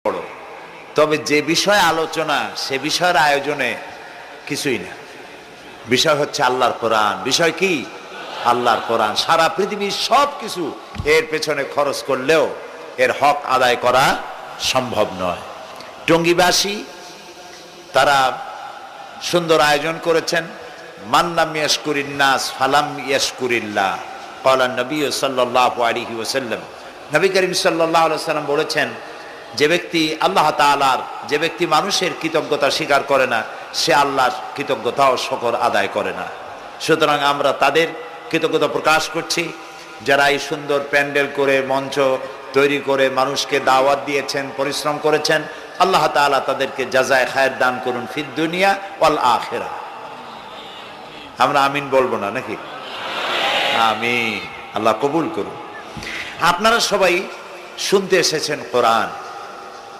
বড়, তবে যে বিষয় আলোচনা সে বিষয়ের আয়োজনে কিছুই না। বিষয় হচ্ছে আল্লাহর কোরআন। বিষয় কি? আল্লাহর কোরআন। সারা পৃথিবীর সব কিছু এর পেছনে খরচ করলেও এর হক আদায় করা সম্ভব নয়। টঙ্গীবাসী তারা সুন্দর আয়োজন করেছেন। মাল্লাম ইয়াশকুরিন নাস ফালাম ইয়াশকুরিল্লাহ, ক্বালা নবী সাল্লাল্লাহু আলাইহি ওয়াসাল্লাম। নবী করিম সাল্লাল্লাহু আলাইহি ওয়াসাল্লাম বলেছেন, যে ব্যক্তি আল্লাহ তাআলার, যে ব্যক্তি মানুষের কৃতজ্ঞতা স্বীকার করে না, সে আল্লাহর কৃতজ্ঞতা ও শুকর আদায় করে না। সুতরাং আমরা তাদের কৃতজ্ঞতা প্রকাশ করছি যারা এই সুন্দর প্যান্ডেল করে, মঞ্চ তৈরি করে মানুষকে দাওয়াত দিয়েছেন, পরিশ্রম করেছেন। আল্লাহ তাআলা তাদেরকে জাযায়ে খায়ের দান করুন ফিদ দুনিয়া ওয়াল আখিরা। আমরা আমিন বলবো না নাকি? আমিন। আল্লাহ কবুল করুন। আপনারা সবাই শুনতে এসেছেন কোরআন।